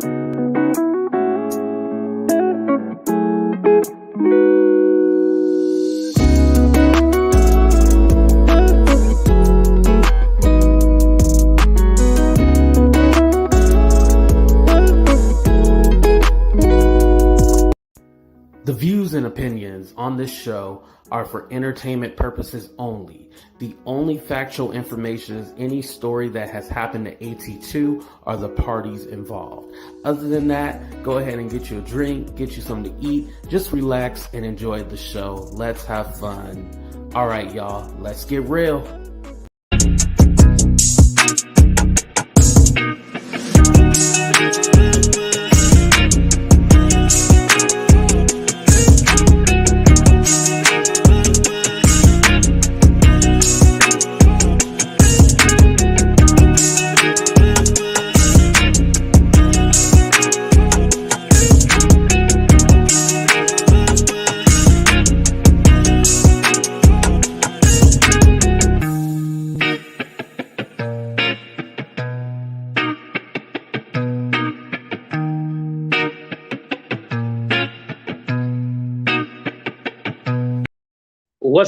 The views and opinions on this show are for entertainment purposes only. The only factual information is any story that has happened to AT2 or the parties involved. Other than that, go ahead and get you a drink, get you something to eat, just relax and enjoy the show. Let's have fun. All right, y'all, let's get real.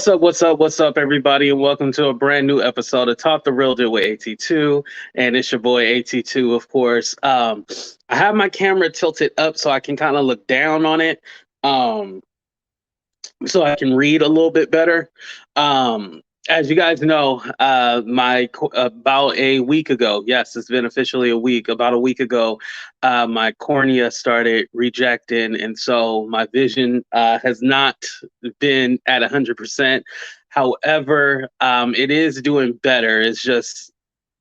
What's up, everybody, and welcome to a brand new episode of Talk the Real Deal with AT2, and it's your boy AT2, of course. I have my camera tilted up so I can kind of look down on it, so I can read a little bit better. As you guys know, about a week ago, yes, it's been officially a week. About a week ago, my cornea started rejecting, and so my vision has not been at 100%. However, it is doing better. It's just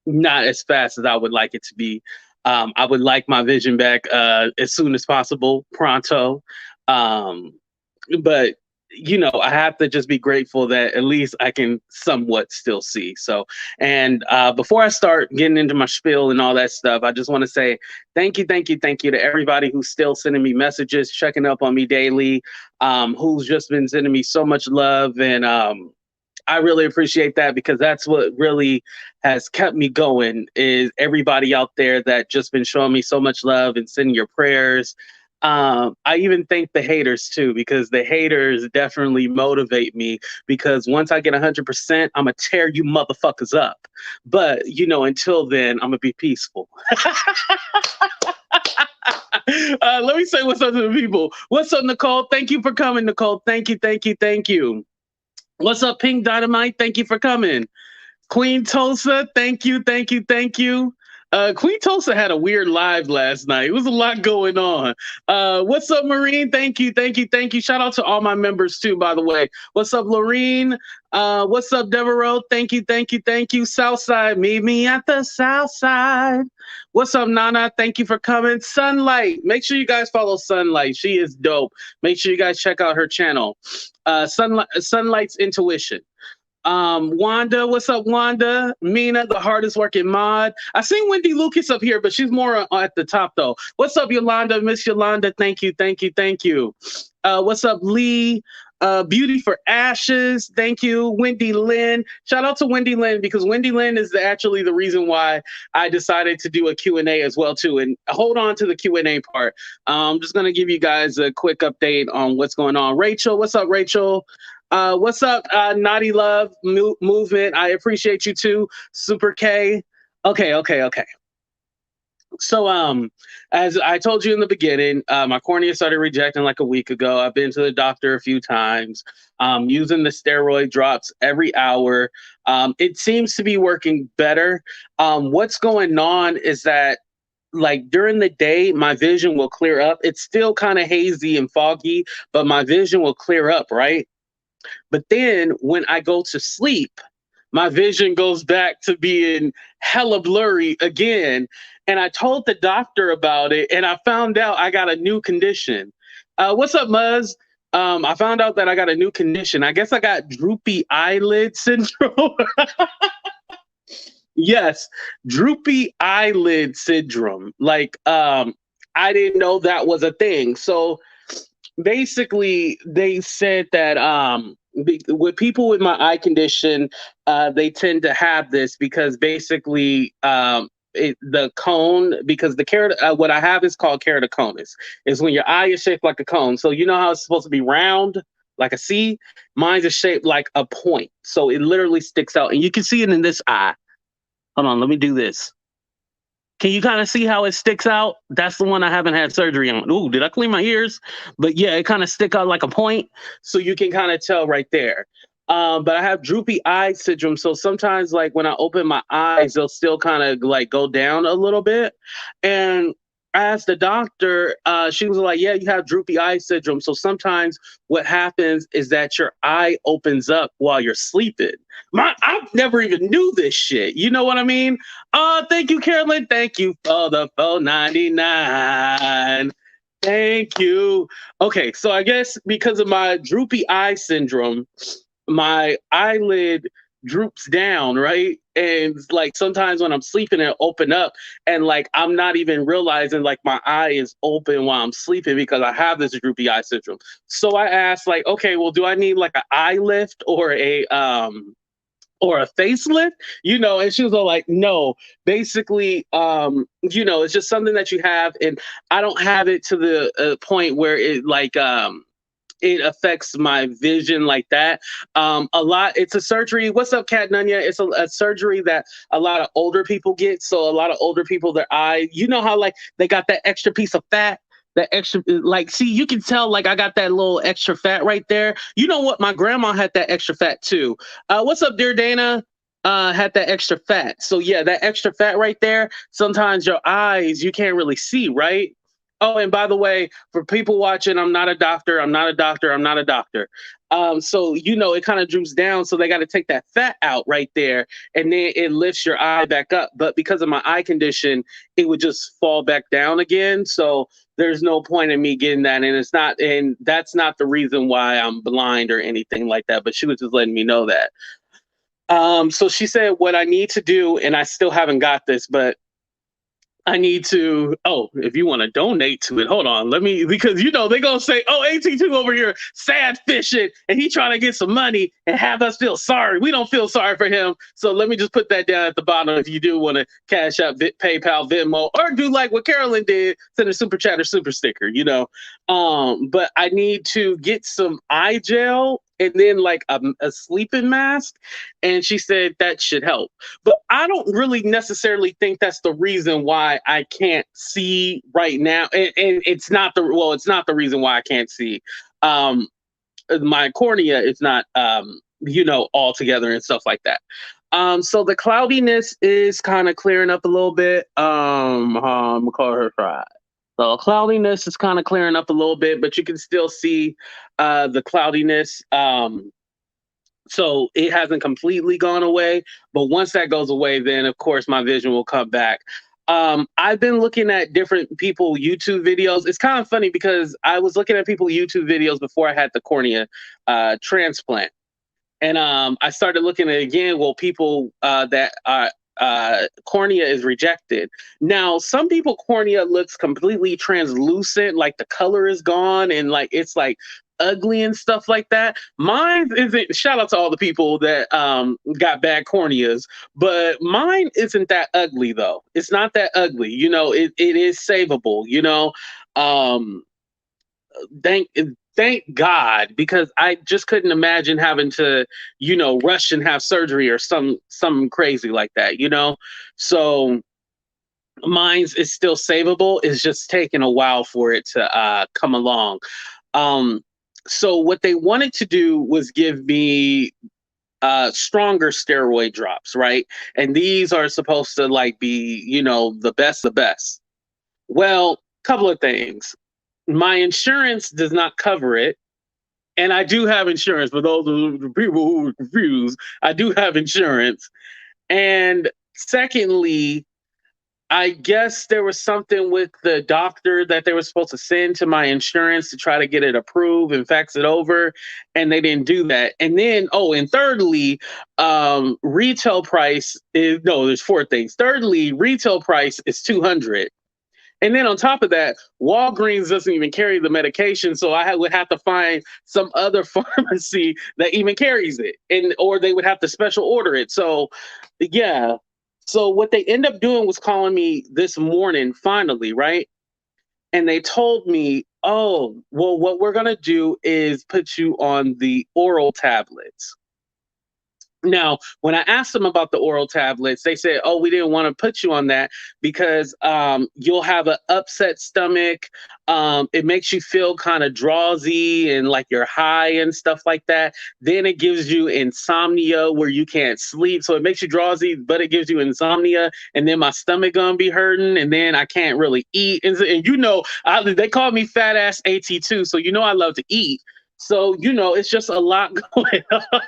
not as fast as I would like it to be. I would like my vision back as soon as possible, pronto. But you know, I have to just be grateful that at least I can somewhat still see. So, and before I start getting into my spiel and all that stuff, I just want to say thank you to everybody who's still sending me messages, checking up on me daily, who's just been sending me so much love. And I really appreciate that, because that's what really has kept me going, is everybody out there that just been showing me so much love and sending your prayers. I even thank the haters too, because the haters definitely motivate me, because once I get 100%, I'm gonna tear you motherfuckers up. But you know, until then, I'm gonna be peaceful. Let me say what's up to the people. What's up, Nicole? Thank you for coming, Nicole. Thank you. What's up, Pink Dynamite? Thank you for coming. Queen Tulsa, thank you. Queen Tulsa had a weird live last night. It was a lot going on. What's up, Marine? Thank you. Shout out to all my members too, by the way. What's up, Lorene? What's up, Devereaux? Thank you. Southside, meet me at the Southside. What's up, Nana? Thank you for coming. Sunlight, make sure you guys follow Sunlight. She is dope. Make sure you guys check out her channel. Sunlight's Intuition. Wanda, what's up, Wanda? Mina, the hardest working mod. I seen Wendy Lucas up here, but she's more at the top though. What's up, Yolanda? Miss Yolanda, thank you. What's up, Lee? Beauty for Ashes, thank you. Wendy Lynn, shout out to Wendy Lynn, because Wendy Lynn is actually the reason why I decided to do a Q&A as well too. And hold on to the Q&A part. I'm just gonna give you guys a quick update on what's going on. Rachel, what's up, Rachel? What's up, Naughty Love Movement? I appreciate you too. Super K. Okay. So, as I told you in the beginning, my cornea started rejecting like a week ago. I've been to the doctor a few times, using the steroid drops every hour. It seems to be working better. What's going on is that, like, during the day, my vision will clear up. It's still kind of hazy and foggy, but my vision will clear up, right? But then when I go to sleep, my vision goes back to being hella blurry again. And I told the doctor about it, and I found out I got a new condition. What's up, Muzz? I found out that I got a new condition. I guess I got droopy eyelid syndrome. Yes, droopy eyelid syndrome. Like, I didn't know that was a thing. So basically, they said that with people with my eye condition, they tend to have this because basically the cone, because what I have is called keratoconus. Is when your eye is shaped like a cone. So you know how it's supposed to be round, like a C. Mine's is shaped like a point, so it literally sticks out, and you can see it in this eye. Hold on, let me do this. Can you kind of see how it sticks out? That's the one I haven't had surgery on. Ooh, did I clean my ears? But yeah, it kind of stick out like a point. So you can kind of tell right there. But I have droopy eye syndrome. So sometimes like when I open my eyes, they'll still kind of like go down a little bit. And I asked the doctor, she was like, yeah, you have droopy eye syndrome. So sometimes what happens is that your eye opens up while you're sleeping. I never even knew this shit. You know what I mean? Thank you, Carolyn. Thank you for the 4.99. Thank you. Okay, so I guess because of my droopy eye syndrome, my eyelid droops down, right? And like sometimes when I'm sleeping, it open up, and like I'm not even realizing like my eye is open while I'm sleeping because I have this droopy eye syndrome. So I asked, like, okay, well, do I need like an eye lift or a facelift? And she was all like, no, basically, it's just something that you have, and I don't have it to the point where it like it affects my vision like that. It's a surgery. What's up, Cat Nunya? It's a surgery that a lot of older people get. So a lot of older people, their eye, you know how like they got that extra piece of fat, that extra, like, see, you can tell like I got that little extra fat right there. You know what? My grandma had that extra fat too. What's up, dear Dana? Had that extra fat. So yeah, that extra fat right there, sometimes your eyes, you can't really see, right? Oh, and by the way, for people watching, I'm not a doctor. I'm not a doctor. I'm not a doctor. So it kind of droops down. So they got to take that fat out right there, and then it lifts your eye back up. But because of my eye condition, it would just fall back down again. So there's no point in me getting that, and that's not the reason why I'm blind or anything like that. But she was just letting me know that. So she said what I need to do, and I still haven't got this, but I need to, if you want to donate to it, hold on, because they're going to say, AT2 over here, sad fishing, and he trying to get some money and have us feel sorry. We don't feel sorry for him. So let me just put that down at the bottom if you do want to cash out PayPal, Venmo, or do like what Carolyn did, send a super chat or super sticker, But I need to get some eye gel and then like a sleeping mask. And she said that should help. But I don't really necessarily think that's the reason why I can't see right now. And it's not the reason why I can't see. My cornea is not, all together and stuff like that. So the cloudiness is kind of clearing up a little bit. I'm gonna call her Friday. So cloudiness is kind of clearing up a little bit, but you can still see the cloudiness. So it hasn't completely gone away, but once that goes away, then of course my vision will come back. I've been looking at different people YouTube videos. It's kind of funny because I was looking at people YouTube videos before I had the cornea transplant. And I started looking at again, well, people that cornea is rejected. Now, some people cornea looks completely translucent, like the color is gone and like it's like ugly and stuff like that. Mine isn't. Shout out to all the people that got bad corneas, but mine isn't that ugly though. It's not that ugly. It is savable. Thank God, because I just couldn't imagine having to, rush and have surgery or something crazy like that, So mine's is still savable. It's just taking a while for it to come along. So what they wanted to do was give me stronger steroid drops, right? And these are supposed to like be, the best. Well, couple of things. My insurance does not cover it. And I do have insurance. For those of the people who are confused, I do have insurance. And secondly, I guess there was something with the doctor that they were supposed to send to my insurance to try to get it approved and fax it over. And they didn't do that. And then, and thirdly, retail price is, no, there's four things. Thirdly, retail price is $200. And then on top of that, Walgreens doesn't even carry the medication, so I would have to find some other pharmacy that even carries it, or they would have to special order it. So, yeah. So what they end up doing was calling me this morning, finally, right? And they told me, oh, well, what we're going to do is put you on the oral tablets. Now, when I asked them about the oral tablets, they said, "Oh, we didn't want to put you on that because you'll have an upset stomach. It makes you feel kind of drowsy and like you're high and stuff like that. Then it gives you insomnia where you can't sleep. So it makes you drowsy, but it gives you insomnia. And then my stomach gonna be hurting, and then I can't really eat. And they call me fat ass AT2, so I love to eat. So it's just a lot going on."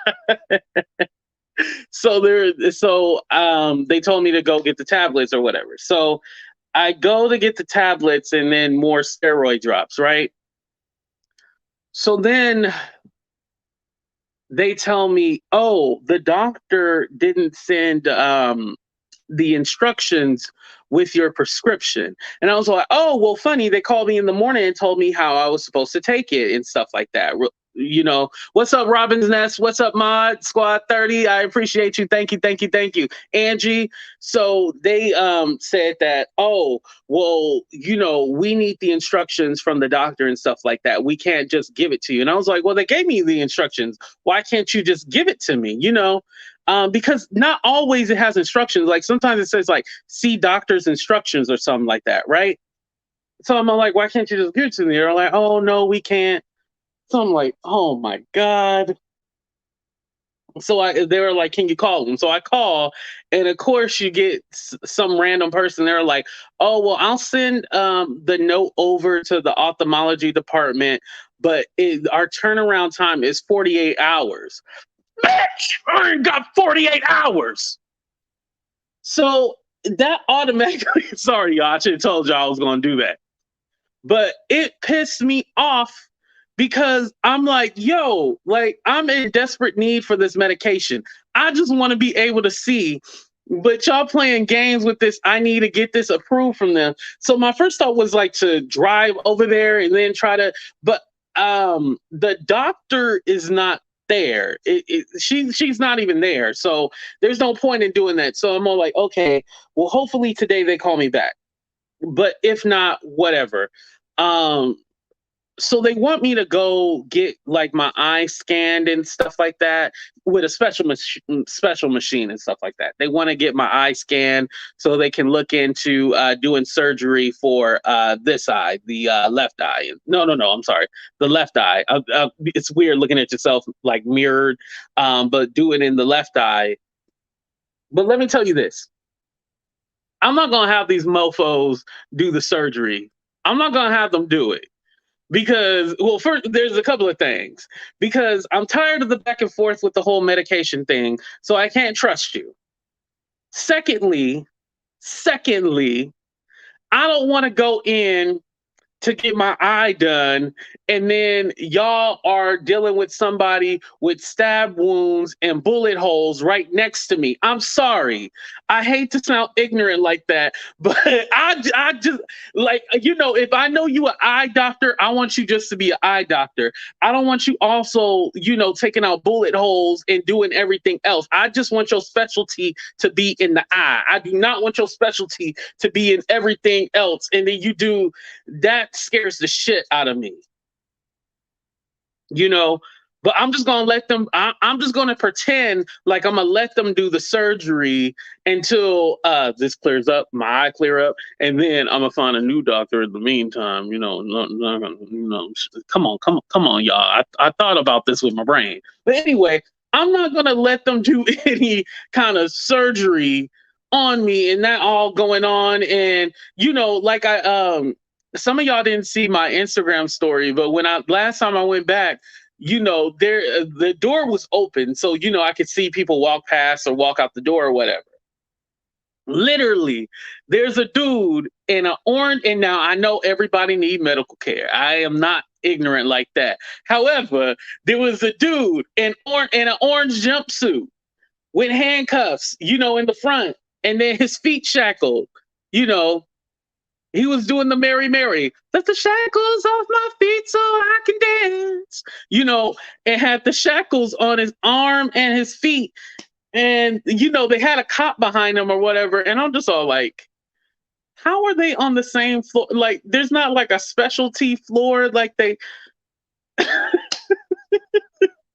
They told me to go get the tablets or whatever. So I go to get the tablets and then more steroid drops, right? So then they tell me, oh, the doctor didn't send the instructions with your prescription. And I was like, oh, well, funny. They called me in the morning and told me how I was supposed to take it and stuff like that. What's up, Robin's Nest? What's up, Mod Squad 30? I appreciate you. Thank you, thank you, thank you. Angie. So they said that, oh, well, we need the instructions from the doctor and stuff like that. We can't just give it to you. And I was like, well, they gave me the instructions. Why can't you just give it to me? Because not always it has instructions. Like sometimes it says like see doctor's instructions or something like that, right? So I'm like, why can't you just give it to me? They're like, oh no, we can't. So I'm like, oh my God. They were like, can you call them? So I call, and of course you get some random person. They're like, oh well, I'll send the note over to the ophthalmology department, but our turnaround time is 48 hours. Bitch, I ain't got 48 hours. So that automatically, sorry, y'all, I should have told y'all I was going to do that. But it pissed me off because I'm like, yo, like I'm in desperate need for this medication. I just want to be able to see. But y'all playing games with this. I need to get this approved from them. So my first thought was like to drive over there and then but the doctor is not there. She's not even there. So there's no point in doing that. So I'm all like, okay, well, hopefully today they call me back. But if not, whatever. So they want me to go get like my eye scanned and stuff like that with a special machine and stuff like that. They want to get my eye scanned so they can look into doing surgery for this eye, the left eye. No, I'm sorry, the left eye. It's weird looking at yourself like mirrored, but do it in the left eye. But let me tell you this. I'm not going to have these mofos do the surgery. I'm not going to have them do it. Because, well, first, there's a couple of things. Because I'm tired of the back and forth with the whole medication thing, so I can't trust you. Secondly, I don't want to go in to get my eye done, and then y'all are dealing with somebody with stab wounds and bullet holes right next to me. I'm sorry. I hate to sound ignorant like that, but I just like, if I know you an eye doctor, I want you just to be an eye doctor. I don't want you also, taking out bullet holes and doing everything else. I just want your specialty to be in the eye. I do not want your specialty to be in everything else. And then you do that scares the shit out of me. But I'm just gonna let them. I'm just gonna pretend like I'm gonna let them do the surgery until this clears up, my eye clear up, and then I'm gonna find a new doctor in the meantime. Come on, y'all. I thought about this with my brain, but anyway, I'm not gonna let them do any kind of surgery on me and that all going on. And like some of y'all didn't see my Instagram story, but last time I went back, the door was open, so I could see people walk past or walk out the door or whatever. Literally, there's a dude in an orange, and now I know everybody need medical care. I am not ignorant like that. However, there was a dude in an orange jumpsuit with handcuffs, in the front, and then his feet shackled. He was doing the Mary Mary. Let the shackles off my feet so I can dance. And had the shackles on his arm and his feet. And they had a cop behind them or whatever, and I'm just all like, how are they on the same floor? Like, there's not like a specialty floor. Like they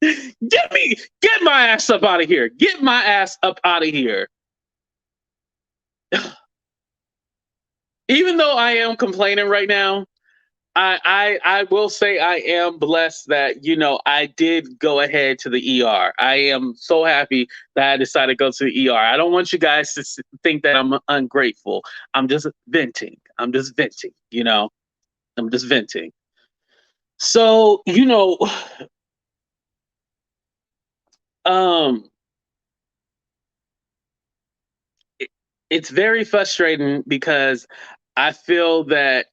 get my ass up out of here. Get my ass up out of here. Even though I am complaining right now, I will say I am blessed that I did go ahead to the ER. I am so happy that I decided to go to the ER. I don't want you guys to think that I'm ungrateful. I'm just venting. I'm just venting. I'm just venting. So um, it's very frustrating because I feel that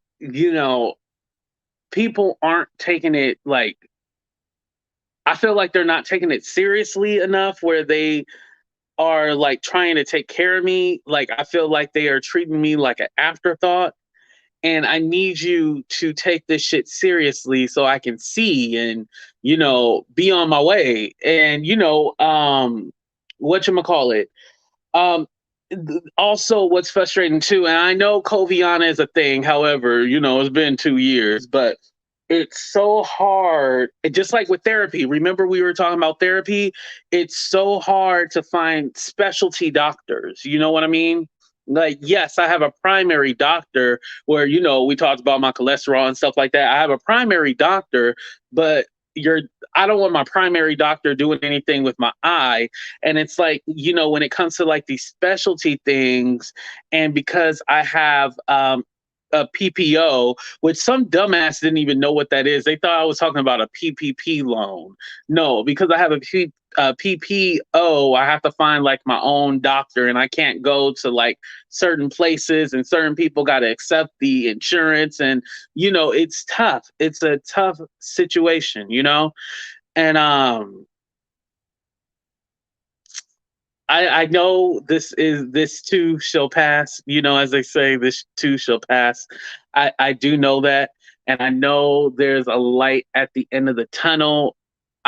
people aren't taking it like. I feel like they're not taking it seriously enough where they are like trying to take care of me. Like I feel like they are treating me like an afterthought. And I need you to take this shit seriously so I can see and, be on my way. And, whatchamacallit. Um, Also, what's frustrating too, and I know Coviana is a thing. However, it's been 2 years, but it's so hard. Just like with therapy, remember we were talking about therapy? It's so hard to find specialty doctors. You know what I mean? Like, yes, I have a primary doctor where, we talked about my cholesterol and stuff like that. I have a primary doctor, but you're I don't want my primary doctor doing anything with my eye. And it's like, when it comes to like these specialty things, and because I have a PPO, which some dumbass didn't even know what that is. They thought I was talking about a PPP loan. No, because I have a PPO, I have to find like my own doctor, and I can't go to like certain places, and certain people got to accept the insurance, and it's tough. It's a tough situation, and I know this too shall pass. As they say, this too shall pass. I do know that, and I know there's a light at the end of the tunnel.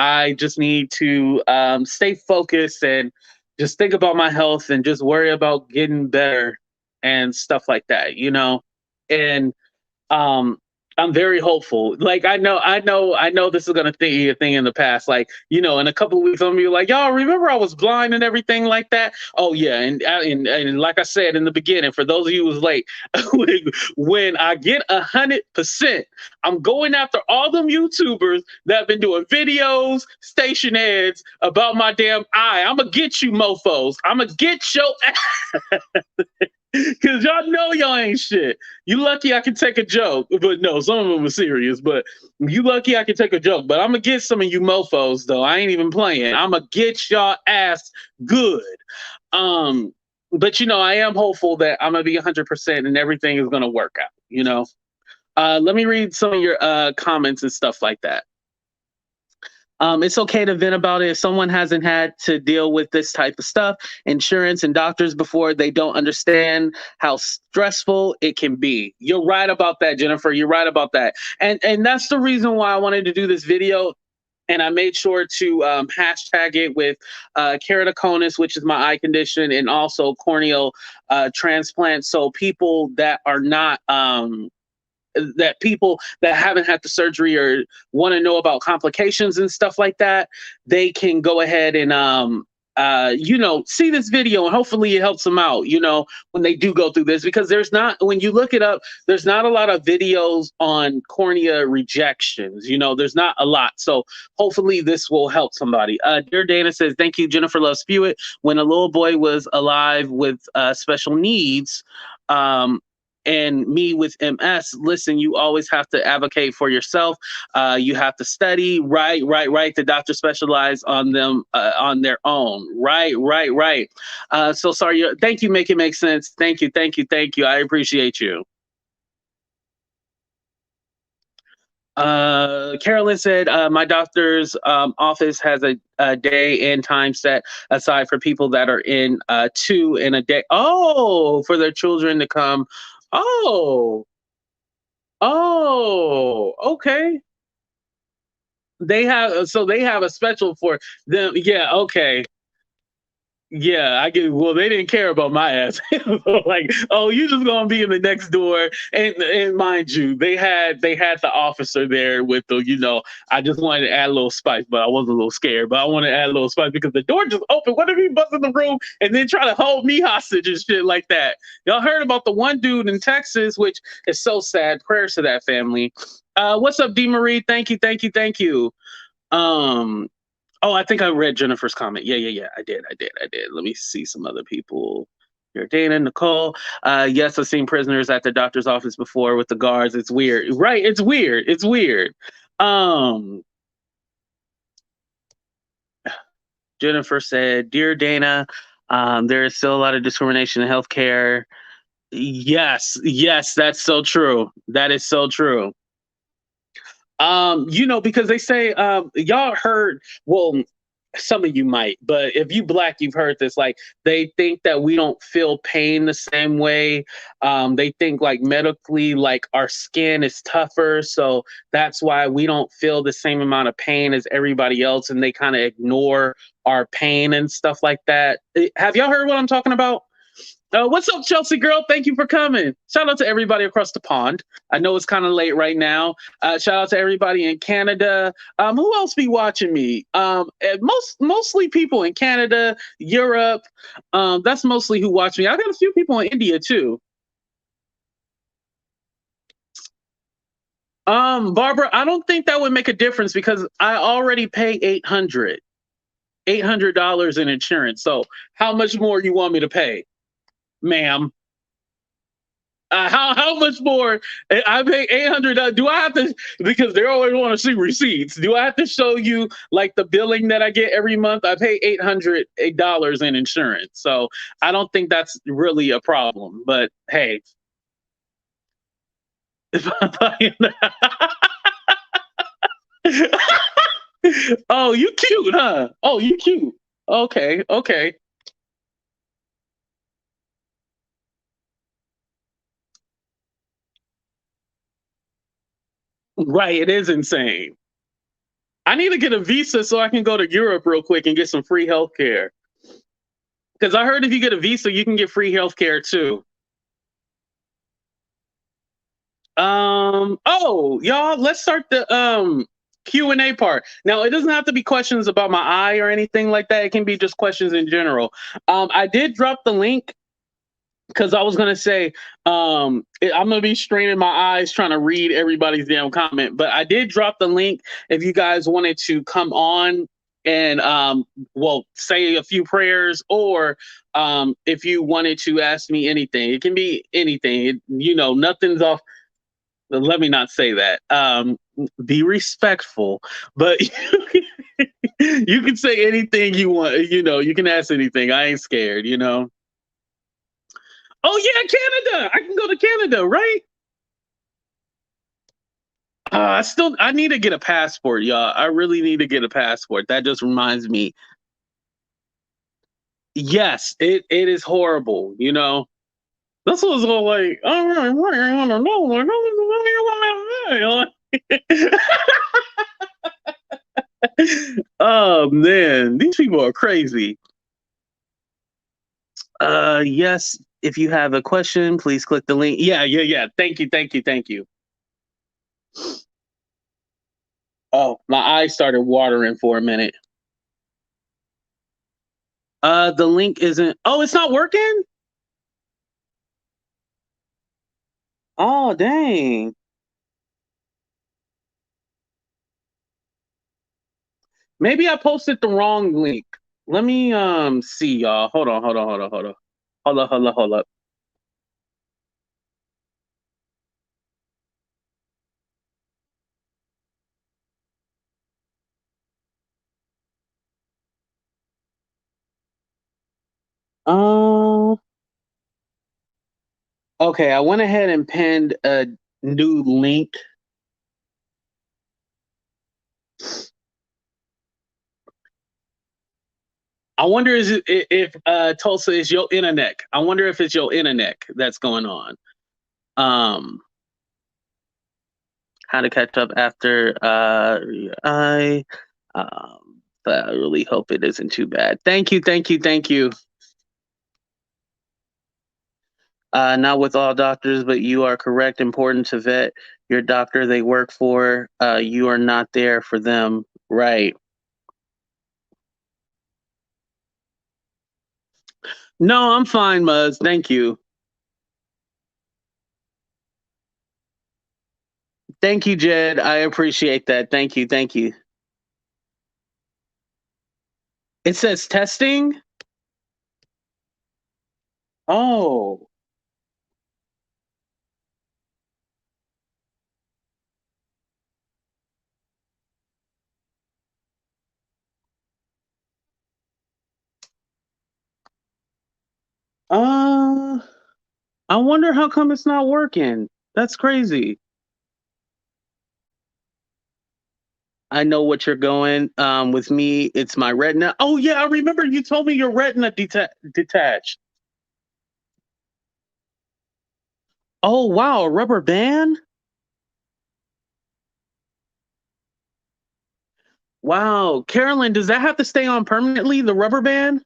I just need to stay focused and just think about my health and just worry about getting better and stuff like that. And um I'm very hopeful. Like I know this is gonna be a thing in the past. Like, in a couple of weeks, I'm gonna be like, y'all remember I was blind and everything like that? Oh yeah, and like I said in the beginning, for those of you who's late, when I get 100%, I'm going after all them YouTubers that have been doing videos, station ads about my damn eye. I'm gonna get you mofos. I'm gonna get your because y'all know y'all ain't shit. You lucky I can take a joke, but no, some of them are serious. But you lucky I can take a joke. But I'm gonna get some of you mofo's though. I ain't even playing. I'm gonna get y'all ass good. But I am hopeful that I'm gonna be 100% and everything is gonna work out. Let me read some of your comments and stuff like that. It's okay to vent about it if someone hasn't had to deal with this type of stuff, insurance and doctors before. They don't understand how stressful it can be. You're right about that, Jennifer. You're right about that. And that's the reason why I wanted to do this video. And I made sure to hashtag it with keratoconus, which is my eye condition, and also corneal transplant. So people that are not that people that haven't had the surgery or want to know about complications and stuff like that, they can go ahead and see this video, and hopefully it helps them out, when they do go through this, because when you look it up, there's not a lot of videos on cornea rejections. There's not a lot. So hopefully this will help somebody. Dear Dana says, thank you, Jennifer Loves Spewitt. When a little boy was alive with special needs, and me with MS, listen, you always have to advocate for yourself. You have to study, right. The doctor specialize on them on their own. Right. So sorry. Thank you. Make it make sense. Thank you. I appreciate you. Carolyn said, my doctor's office has a day and time set aside for people that are in 2 in a day. Oh, for their children to come. Okay. They have a special for them. Yeah, okay. Yeah, I get. Well, they didn't care about my ass. Like, oh, you just gonna be in the next door, and mind you, they had the officer there with the, I just wanted to add a little spice, but I was a little scared. But I wanted to add a little spice because the door just opened. What if he busts in the room and then try to hold me hostage and shit like that? Y'all heard about the one dude in Texas, which is so sad. Prayers to that family. What's up, D Marie? Thank you, thank you, thank you. Um, Oh, I think I read Jennifer's comment. Yeah, yeah, yeah. I did. Let me see some other people. Here, Dana, Nicole. Yes, I've seen prisoners at the doctor's office before with the guards. It's weird. Right, it's weird. It's weird. Um, Jennifer said, Dear Dana, there is still a lot of discrimination in healthcare. Yes, yes, that's so true. That is so true. Because they say, y'all heard, well, some of you might, but if you black, you've heard this. Like, they think that we don't feel pain the same way. They think like medically, like our skin is tougher, so that's why we don't feel the same amount of pain as everybody else, and they kind of ignore our pain and stuff like that. Have y'all heard what I'm talking about? What's up, Chelsea girl? Thank you for coming. Shout out to everybody across the pond. I know it's kind of late right now. Shout out to everybody in Canada. Who else be watching me? Mostly people in Canada, Europe. That's mostly who watch me. I got a few people in India too. Barbara, I don't think that would make a difference because I already pay $800 in insurance. So how much more you want me to pay, ma'am? How much more? I pay $800. Do I have to? Because they always want to see receipts. Do I have to show you like the billing that I get every month? I pay $800 in insurance, so I don't think that's really a problem. But hey, oh, you cute, huh? Oh, you cute. Okay, okay. Right, it is insane. I need to get a visa so I can go to Europe real quick and get some free healthcare. Because I heard if you get a visa, you can get free healthcare too. Oh, y'all, let's start the Q&A part. Now, it doesn't have to be questions about my eye or anything like that. It can be just questions in general. I did drop the link because I was gonna say I'm gonna be straining my eyes trying to read everybody's damn comment. But I did drop the link if you guys wanted to come on and well, say a few prayers, or if you wanted to ask me anything. It can be anything. Nothing's off. Let me not say that. Be respectful, but you can say anything you want. You can ask anything. I ain't scared. Oh yeah, Canada. I can go to Canada, right? I need to get a passport, y'all. I really need to get a passport. That just reminds me. Yes, it is horrible. This was all like, all right, what do you want to know? Like, what do you want to say? Oh man, these people are crazy. Yes, if you have a question, please click the link. Yeah, yeah, yeah. Thank you, thank you, thank you. Oh, my eyes started watering for a minute. The link isn't. Oh, it's not working. Oh, dang. Maybe I posted the wrong link. Let me see, y'all. Hold on, hold on, hold on, hold on. Hold up, hold up, hold up. Uh, okay, I went ahead and pinned a new link. I wonder if Tulsa is your internet. I wonder if it's your internet that's going on. Um, how to catch up after I But I really hope it isn't too bad. Thank you, thank you, thank you. Not with all doctors, but you are correct. Important to vet your doctor they work for. You are not there for them. Right. No, I'm fine, Muzz. Thank you. Thank you, Jed. I appreciate that. Thank you. Thank you. It says testing. Oh. Uh, I wonder how come it's not working. That's crazy. I know what you're going. With me, it's my retina. Oh yeah, I remember you told me your retina detached. Oh wow, a rubber band. Wow, Carolyn, does that have to stay on permanently? The rubber band?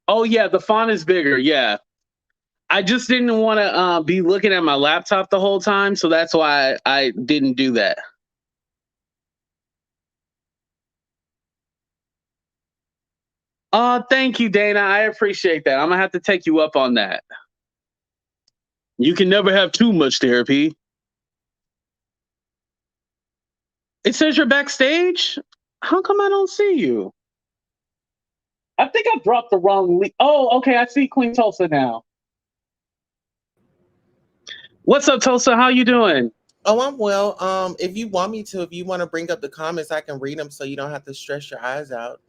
Oh yeah, the font is bigger. Yeah, I just didn't want to be looking at my laptop the whole time, so that's why I didn't do that. Thank you, Dana. I appreciate that. I'm gonna have to take you up on that. You can never have too much therapy. It says you're backstage. How come I don't see you? I think I dropped the wrong link. Oh, okay. I see Queen Tulsa now. What's up, Tulsa? How you doing? Oh, I'm well. If you want me to, if you want to bring up the comments, I can read them so you don't have to stress your eyes out.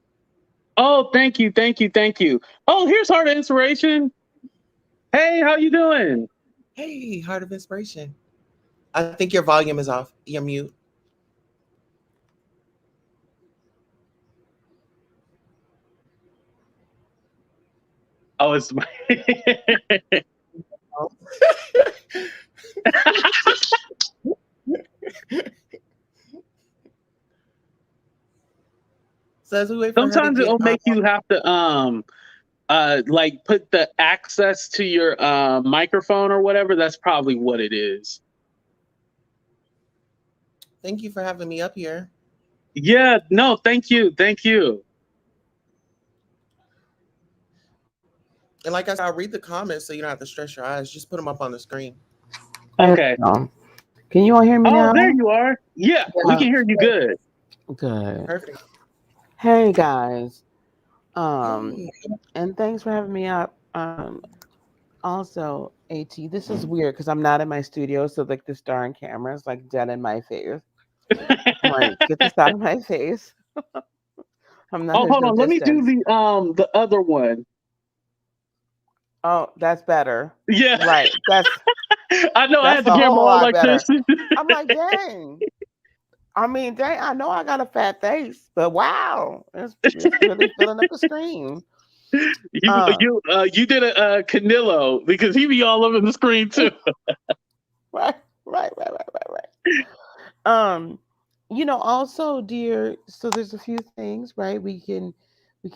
Oh, thank you, thank you, thank you. Oh, here's Heart of Inspiration. Hey, how you doing? Hey, Heart of Inspiration. I think your volume is off. You're mute. Oh, it's my. So as we wait for her to Sometimes get it'll make you have to like put the access to your microphone or whatever. That's probably what it is. thank you for having me up here. Yeah, no, thank you, thank you. And like I said, I'll read the comments so you don't have to stress your eyes. Just put them up on the screen. Okay. Can you all hear me Oh, now? there you are. Yeah, we can hear you good. Good. Perfect. Hey guys. Hey. And thanks for having me up. Also, AT, this is weird because I'm not in my studio, so like this darn camera is like dead in my face. I'm like, get this out of my face. I'm not. Oh, There's hold no on. Let me do distance. the other one. Oh, that's better. Yeah. Right. I know I That's had to a get whole more lot better. electricity. I'm like, dang. I mean, dang. I know I got a fat face, but wow, it's really filling up the screen. You did a Canelo because he be all over the screen too. Right. Also, dear, so there's a few things, right? We can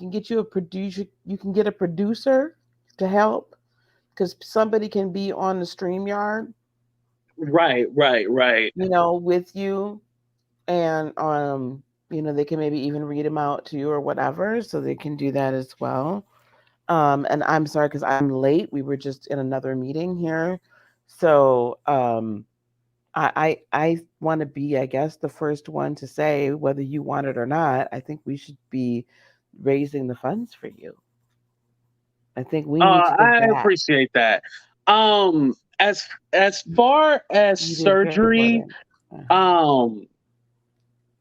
get you a producer. You can get a producer to help because somebody can be on the StreamYard, Right. with you, and they can maybe even read them out to you or whatever, so they can do that as well. And I'm sorry because I'm late. We were just in another meeting here, so I want to be, I guess, the first one to say whether you want it or not. I think we should be raising the funds for you. I think we need to give I back. appreciate that. As far as You didn't care about surgery, it. um,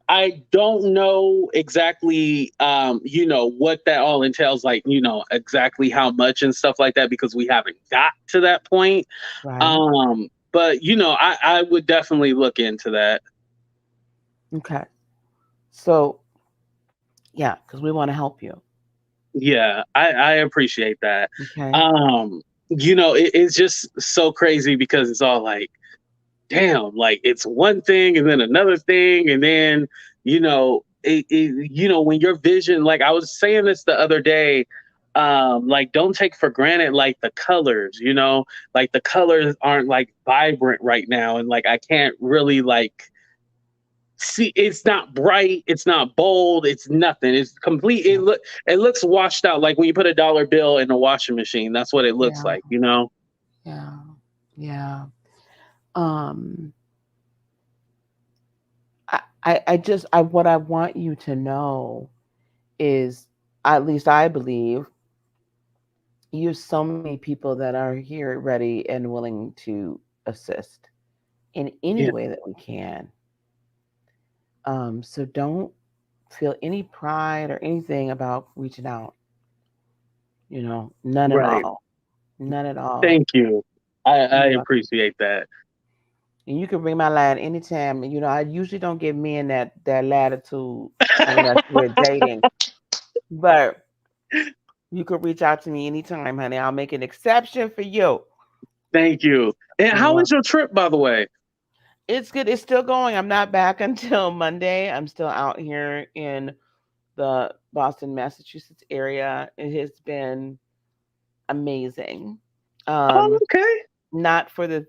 I don't know exactly, what that all entails, like, exactly how much and stuff like that, because we haven't got to that point. Right. But I would definitely look into that. Okay. So yeah, because we want to help you. Yeah, I appreciate that. Okay. It's just so crazy because it's all like, damn, like it's one thing and then another thing, and then when your vision, like I was saying this the other day, like don't take for granted like the colors, like the colors aren't like vibrant right now, and like I can't really like see, it's not bright, it's not bold, it's nothing, it's complete, Yeah. it looks washed out, like when you put a dollar bill in a washing machine, that's what it looks Yeah. like. Yeah. Yeah. Um, what I want you to know is, at least I believe, you have so many people that are here ready and willing to assist in any Yeah. way that we can. So don't feel any pride or anything about reaching out, none at Right. all. None at all. Thank you. I You're welcome. appreciate that. And you can bring my line anytime. I usually don't give men that latitude unless we're dating. But you could reach out to me anytime, honey. I'll make an exception for you. Thank you. And You're how was welcome. your trip, by the way? It's good. It's still going. I'm not back until Monday. I'm still out here in the Boston, Massachusetts area. It has been amazing. Oh, Um, okay. Not for the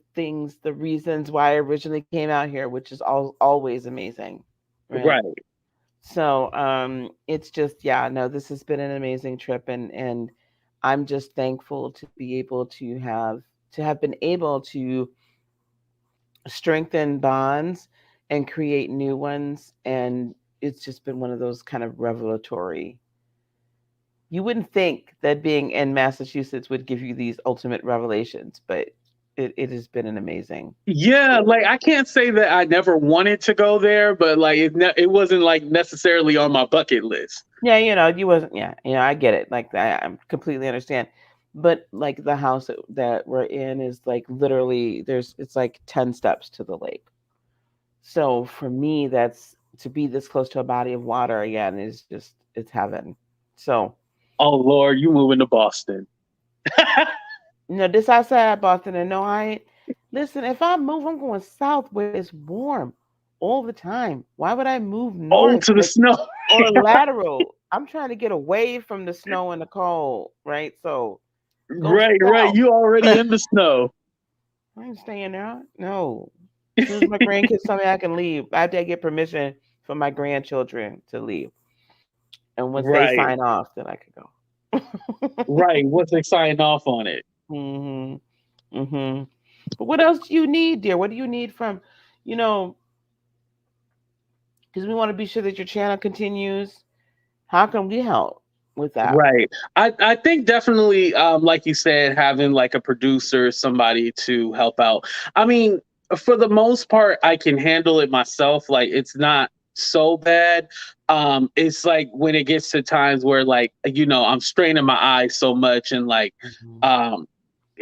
reasons why I originally came out here, which is always amazing, right? Right. So it's just, yeah, no, this has been an amazing trip, and I'm just thankful to be able to have been able to strengthen bonds and create new ones, and it's just been one of those kind of revelatory. You wouldn't think that being in Massachusetts would give you these ultimate revelations, but it has been an amazing Yeah, trip. like I can't say that I never wanted to go there, but like it wasn't like necessarily on my bucket list. Yeah, you wasn't. Yeah, I get it. Like I completely understand. But like the house that we're in is like literally it's like 10 steps to the lake. So for me, that's to be this close to a body of water again is just it's heaven. So Oh Lord, you moving to Boston. this outside Boston, and no, I ain't. Listen, if I move, I'm going south where it's warm all the time. Why would I move Oh, north? to the Like, snow. or lateral. I'm trying to get away from the snow and the cold, right? So go Right, right. south. You already in the snow. I ain't staying there. No. As soon as my grandkids tell me I can leave, I have to get permission from my grandchildren to leave. And once they Right, sign off, then I could go. right. Once they sign off on it. hmm hmm But what else do you need, dear? What do you need from, you know, because we want to be sure that your channel continues. How can we help with that? Right. I think definitely, like you said, having like a producer, somebody to help out. I mean, for the most part, I can handle it myself. Like it's not so bad. It's like when it gets to times where like, I'm straining my eyes so much, and like Mhm. um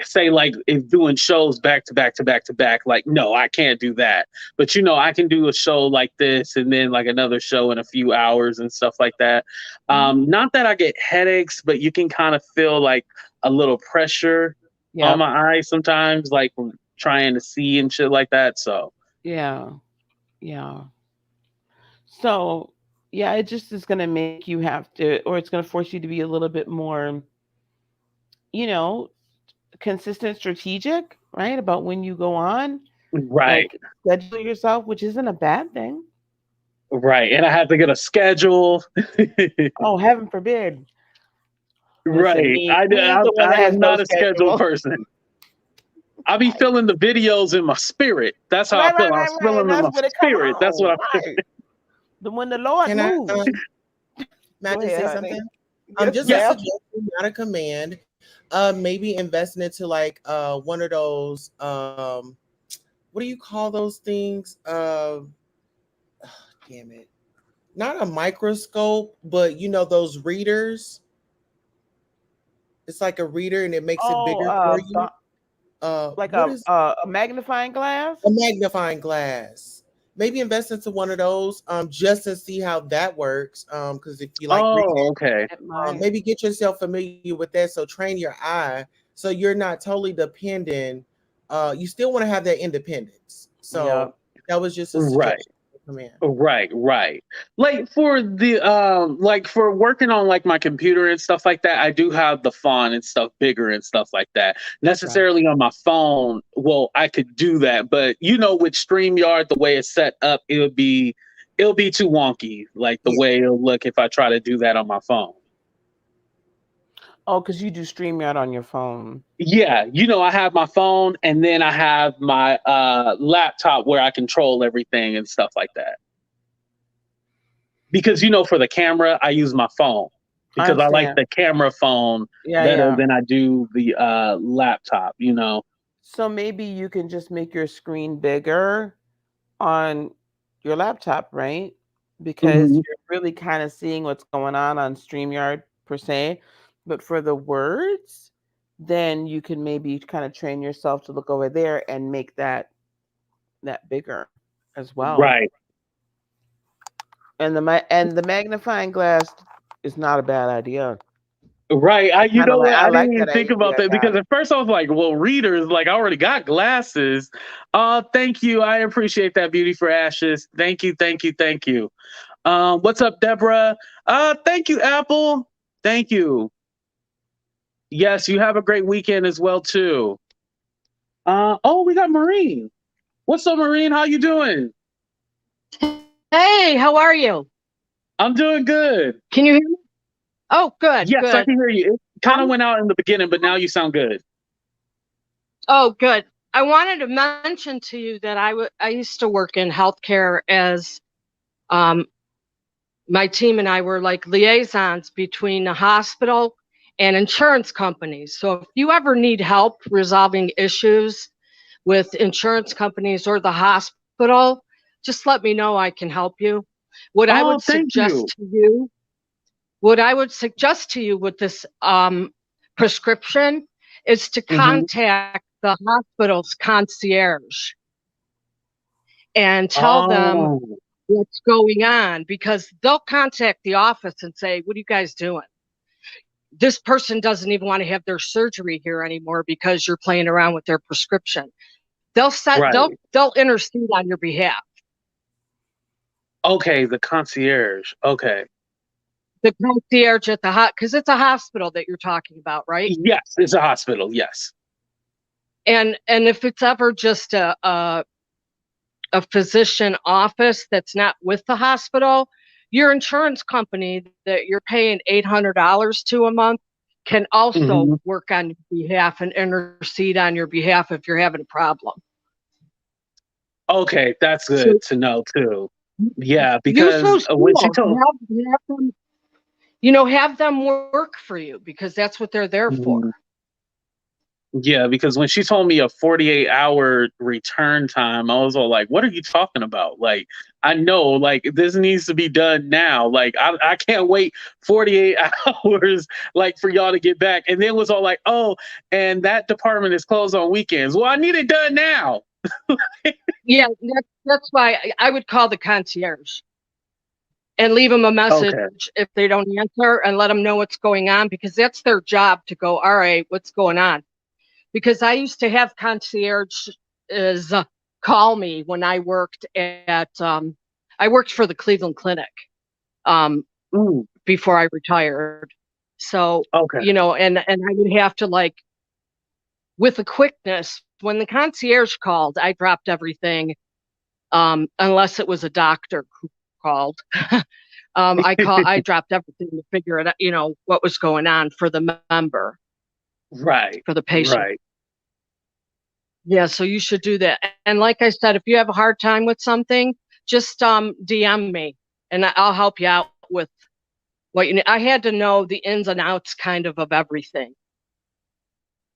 say like if doing shows back to back to back to back, like no, I can't do that. But I can do a show like this and then like another show in a few hours and stuff like that. Mhm. Not that I get headaches, but you can kind of feel like a little pressure on Yep. my eyes sometimes, like from trying to see and shit like that. So Yeah. Yeah. So, yeah, it just is going to make you have to, or it's going to force you to be a little bit more, you know, consistent, strategic, right? About when you go on, right, like schedule yourself, which isn't a bad thing. right. And I have to get a schedule. Oh, heaven forbid. Listen, Right. me is the one that I has am no not a scheduled schedule. person. I be feeling the videos in my spirit. That's how I Right, feel. right, I'm right, right. feeling And them in that's my when it come spirit. That's what on. I'm feeling. Right. The when the Lord Can I moves. may I Go just ahead, say honey. something? Yes, Just a Yeah. ma'am. suggestion, not a command. Maybe investing into like one of those what do you call those things? Damn it. Not a microscope, but those readers. It's like a reader and it makes it Oh, bigger for you. like What is a magnifying glass. a magnifying glass? Maybe invest into one of those just to see how that works. Because if you like reading, Oh, okay. It might. maybe get yourself familiar with that. So train your eye so you're not totally dependent. You still want to have that independence. So that was just a Right. suggestion to come in. Right. Like for the like for working on like my computer and stuff like that, I do have the font and stuff bigger and stuff like that. Right. Necessarily on my phone, well, I could do that, but with StreamYard, the way it's set up, it'll be too wonky, like the Yeah. way it'll look if I try to do that on my phone. Oh, because you do StreamYard on your phone. Yeah, I have my phone and then I have my laptop where I control everything and stuff like that. Because for the camera, I use my phone I because I like understand. the camera phone better Yeah. than I do the laptop. So maybe you can just make your screen bigger on your laptop, right? Because Hmm. you're really kind of seeing what's going on StreamYard per se. But for the words, then you can maybe kind of train yourself to look over there and make that bigger as well. Right, And the magnifying glass is not a bad idea. right. I you Kind of know like what? I I didn't like even that think idea. about that Yeah. because at first I was like, well, readers, like I already got glasses. Thank you. I appreciate that, Beauty for Ashes. Thank you, thank you, thank you. What's up, Deborah? Thank you, Apple. Thank you. Yes, you have a great weekend as well too. Oh, we got Maureen. What's up, Maureen? How you doing? Hey, how are you? I'm doing good. Can you hear me? Oh, good, Yes, I good. can hear you. It kind of Um, went out in the beginning, but now you sound good. oh, good. I wanted to mention to you that I used to work in healthcare as um, my team and I were like liaisons between the hospital and insurance companies. So if you ever need help resolving issues with insurance companies or the hospital, just let me know. I can help you. What I Oh, would thank suggest you. to you What I would suggest to you with this prescription is to Hmm. contact the hospital's concierge and tell them Oh, what's going on, because they'll contact the office and say, "What are you guys doing? This person doesn't even want to have their surgery here anymore because you're playing around with their prescription." right. They'll intercede on your behalf. Okay, the concierge. Okay. The concierge at the because it's a hospital that you're talking about, right? Yes, it's a hospital. Yes. And if it's ever just a physician office that's not with the hospital, your insurance company that you're paying $800 to a month can also Hmm. work on your behalf and intercede on your behalf if you're having a problem. Okay, that's So good to know too. Yeah, use because those when she tools. told. Have them, have them work for you, because that's what they're there for. Mhm. Yeah, because when she told me a 48-hour return time, I was all like, what are you talking about? Like, I know, like, this needs to be done now. Like, I can't wait 48 hours, like, for y'all to get back. And then it was all like, oh, and that department is closed on weekends. Well, I need it done now. Yeah, that's why I would call the concierge and leave them a message Okay. if they don't answer, and let them know what's going on, because that's their job to go, all right, what's going on? Because I used to have concierges call me when I worked I worked for the Cleveland Clinic um, Ooh, before I retired. So, okay. and I would have to, like, with a quickness, when the concierge called, I dropped everything, unless it was a doctor who called. I dropped everything to figure it out, what was going on for the member, Right. for the patient. Right. Yeah, so you should do that. And like I said, if you have a hard time with something, just DM me and I'll help you out with what you need. I had to know the ins and outs kind of everything.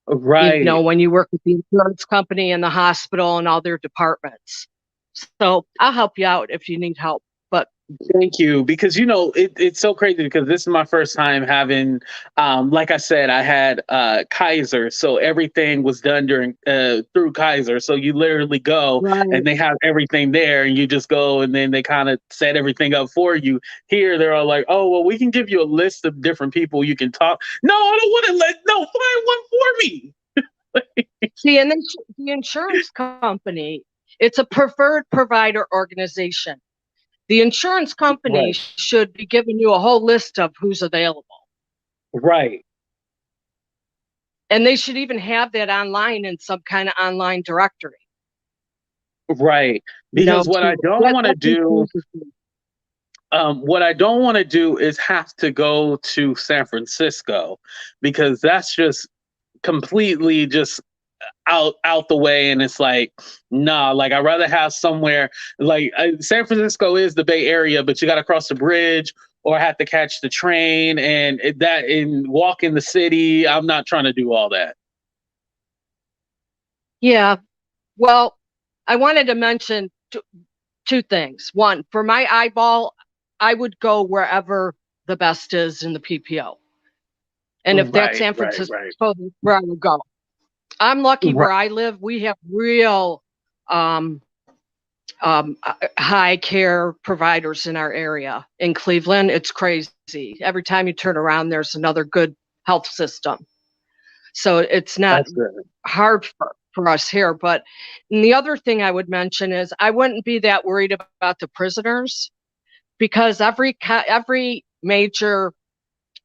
Right. When you work with the insurance company and the hospital and all their departments. So I'll help you out if you need help. But Thank you, because it's so crazy because this is my first time having, like I said, I had Kaiser, so everything was done during through Kaiser. So you literally go right. and they have everything there, and you just go and then they kind of set everything up for you. Here, they're all like, "Oh, well, we can give you a list of different people you can talk." No, I don't want to find one for me. See, and then the insurance company It's a preferred provider organization. The insurance company Right. should be giving you a whole list of who's available. Right. And they should even have that online in some kind of online directory. Right. Because what I don't want to do, is have to go to San Francisco, because that's just completely just out the way, and it's like, nah, like I'd rather have somewhere like San Francisco is the Bay Area, but you got to cross the bridge or have to catch the train and walk in the city. I'm not trying to do all that. Yeah. Well, I wanted to mention two things. One, for my eyeball, I would go wherever the best is in the PPO. And if that's San Francisco, that's where I would go. I'm lucky where I live. We have real high care providers in our area. In Cleveland, it's crazy. Every time you turn around, there's another good health system. So it's not hard for us here. But the other thing I would mention is I wouldn't be that worried about the prisoners, because every major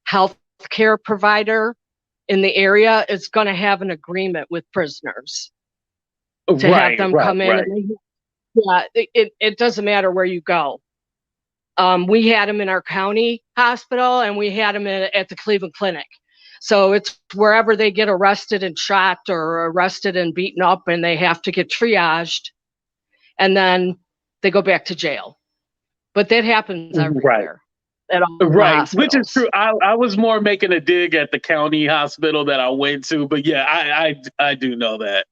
health care provider in the area is going to have an agreement with prisoners to have them come in. And it doesn't matter where you go. We had them in our county hospital, and we had them at the Cleveland Clinic. So it's wherever they get arrested and shot or arrested and beaten up, and they have to get triaged, and then they go back to jail. But that happens everywhere. At all right, which is true. I was more making a dig at the county hospital that I went to, but yeah, I do know that.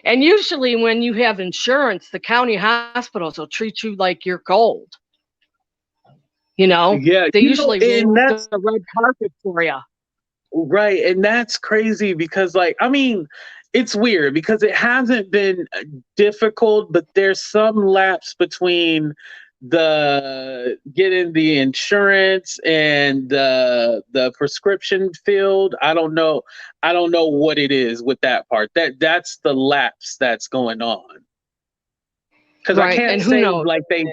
And usually when you have insurance, the county hospitals will treat you like you're gold. You know? Yeah, they usually move the red carpet for you. Right, and that's crazy because, like, I mean, it's weird because it hasn't been difficult, but there's some lapse between the getting the insurance and the prescription filled. I don't know what it is with that part. That's the lapse that's going on. Because I can't say like they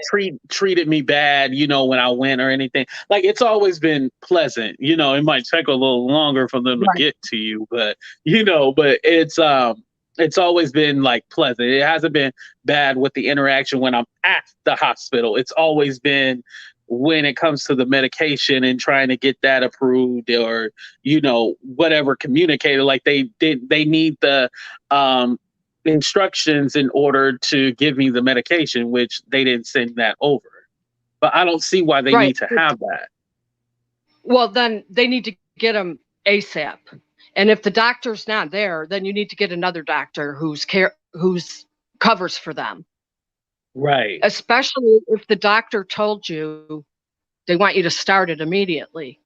treated me bad, when I went or anything. Like, it's always been pleasant. It might take a little longer for them to get to you, but but it's always been like pleasant. It hasn't been bad with the interaction when I'm at the hospital. It's always been when it comes to the medication and trying to get that approved or whatever communicated. Like they need the instructions in order to give me the medication, which they didn't send that over. But I don't see why they need to have that. Well, then they need to get them ASAP. And if the doctor's not there, then you need to get another doctor who's covers for them. Right. Especially if the doctor told you they want you to start it immediately.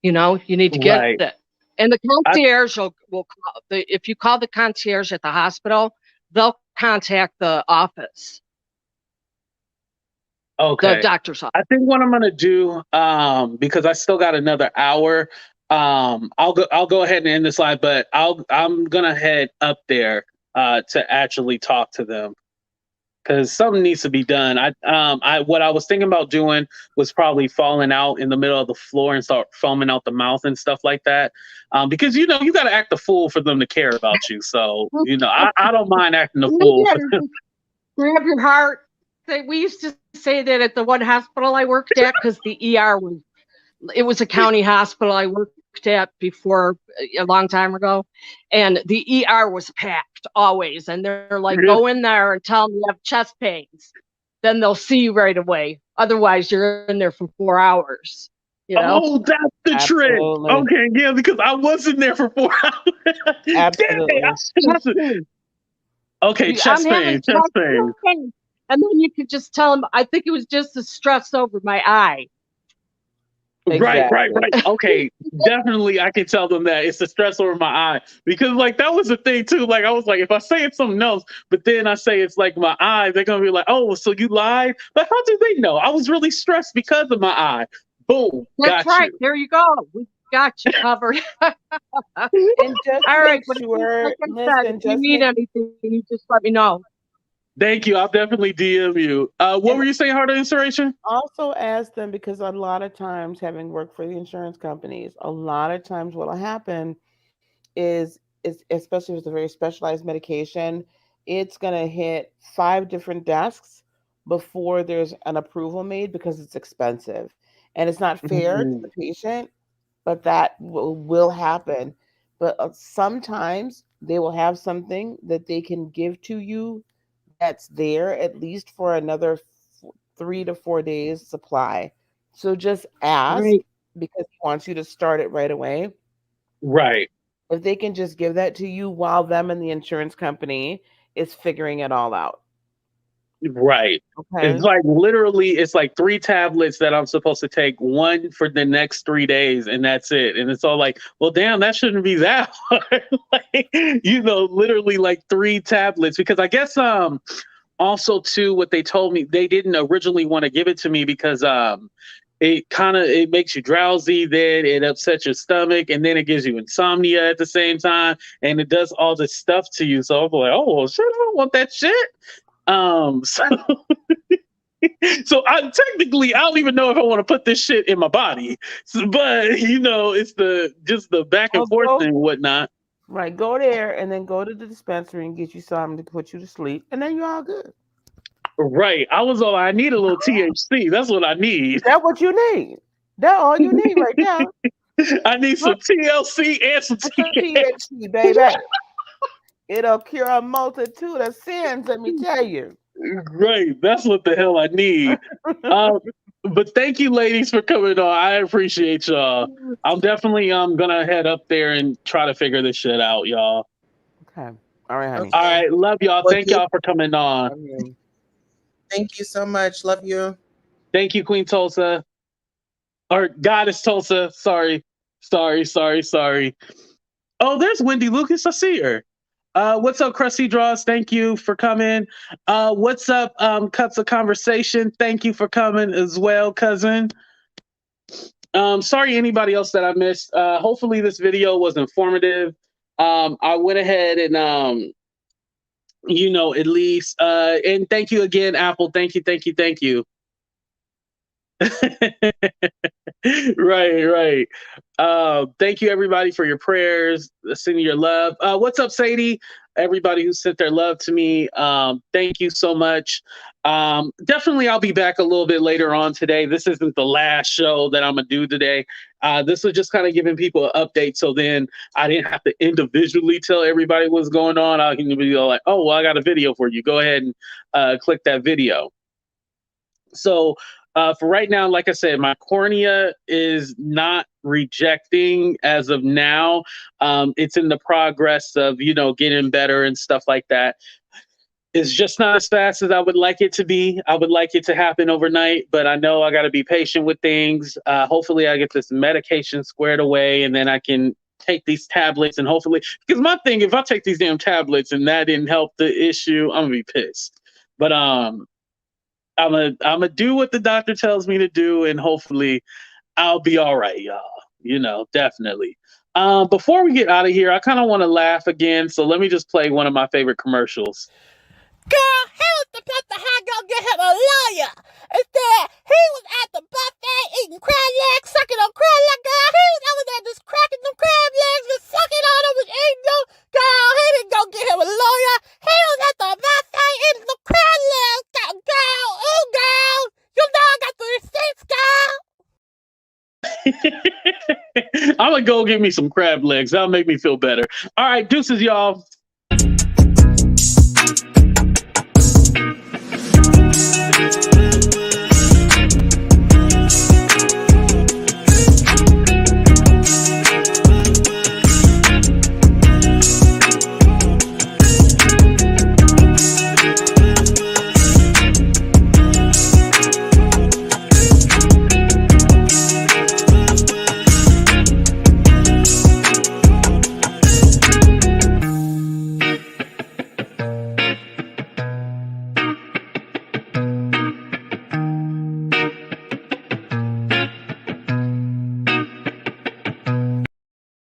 You need to get it. And the concierge will call. If you call the concierge at the hospital, they'll contact the office. Okay. The doctor's office. I think what I'm gonna do, because I still got another hour, I'll go ahead and end this live, but I'm gonna head up there to actually talk to them. Because something needs to be done. What I was thinking about doing was probably falling out in the middle of the floor and start foaming out the mouth and stuff like that. Because you got to act the fool for them to care about you. So I don't mind acting the fool. Grab your heart. We used to say that at the one hospital I worked at, because the ER was a county hospital I worked at before a long time ago, and the ER was packed always, and they're like, go in there and tell them you have chest pains, then they'll see you right away, otherwise you're in there for 4 hours. Oh, that's the trick. Okay, yeah, because I wasn't there for 4 hours. Absolutely. Okay, chest pain. And then you could just tell them, I think it was just the stress over my eye. Exactly. Right. Okay, definitely I can tell them that it's the stress over my eye, because like that was the thing too. Like I was like, if I say it's something else, but then I say it's like my eye, they're gonna be like, oh, so you lied? But how do they know? I was really stressed because of my eye. Boom. That's right. You. There you go. We got you covered. And just All right, make but sure, like I said, listen, if you just need make anything, you just let me know. Thank you. I'll definitely DM you. What and were you saying, Heart of Inspiration? also ask them, because a lot of times, having worked for the insurance companies, a lot of times what'll happen is especially if it's a very specialized medication, it's gonna hit 5 different desks before there's an approval made because it's expensive. And it's not fair to the patient, but that will happen. But sometimes they will have something that they can give to you that's there at least for another 3 to 4 days supply. So just ask, Right. because he wants you to start it right away. Right. If they can just give that to you while them and the insurance company is figuring it all out. Right. Okay. It's like literally, it's like 3 tablets that I'm supposed to take, one for the next 3 days, and that's it. And it's all like, well, damn, that shouldn't be that hard. Like, literally like 3 tablets. Because I guess also too, what they told me, they didn't originally want to give it to me because it makes you drowsy, then it upsets your stomach, and then it gives you insomnia at the same time, and it does all this stuff to you. So I'm like, oh well, shit, I don't want that shit. So so I technically, I don't even know if I want to put this shit in my body. So, but it's the back and I'll forth go and whatnot. right. Go there and then go to the dispensary and get you something to put you to sleep, and then you're all good. Right. I need a little THC. That's what I need. That's what you need. That's all you need right now. I need some TLC and some That's some THC. THC, baby. It'll cure a multitude of sins, let me tell you. Right. That's what the hell I need. But thank you, ladies, for coming on. I appreciate y'all. I'm definitely gonna head up there and try to figure this shit out, y'all. Okay. All right, honey. All right, love y'all. Well, Thank y'all for coming on. Love you. thank you so much. Love you. Thank you, Queen Tulsa. Or Goddess Tulsa. Sorry. Oh, there's Wendy Lucas. I see her. What's up, Crusty Draws? Thank you for coming. What's up, Cuts of Conversation? Thank you for coming as well, cousin. Sorry, anybody else that I missed. Hopefully this video was informative. I went ahead and at least and thank you again, Apple. Thank you. Right. Thank you, everybody, for your prayers, sending your love. What's up, Sadie? Everybody who sent their love to me, thank you so much. Definitely, I'll be back a little bit later on today. This isn't the last show that I'm gonna do today. This was just kind of giving people an update, so then I didn't have to individually tell everybody what's going on. I can be like, oh, well, I got a video for you. Go ahead and click that video. So for right now, like I said, my cornea is not rejecting as of now. It's in the progress of, getting better and stuff like that. It's just not as fast as I would like it to be. I would like it to happen overnight, but I know I got to be patient with things. Hopefully I get this medication squared away, and then I can take these tablets, and hopefully, because my thing, if I take these damn tablets and that didn't help the issue, I'm gonna be pissed. But I'm gonna do what the doctor tells me to do, and hopefully I'll be all right, y'all. Definitely. Before we get out of here, I kind of want to laugh again, so let me just play one of my favorite commercials. Girl, he was supposed to have go get him a lawyer. Instead, he was at the buffet eating crab legs, sucking on crab legs. Girl, he was over there just cracking them crab legs and sucking on them and eating them. Girl, he didn't go get him a lawyer. He was at the buffet eating some crab legs. Girl, ooh, girl. You know I got the receipts, girl. I'm gonna go get me some crab legs. That'll make me feel better. All right, deuces, y'all.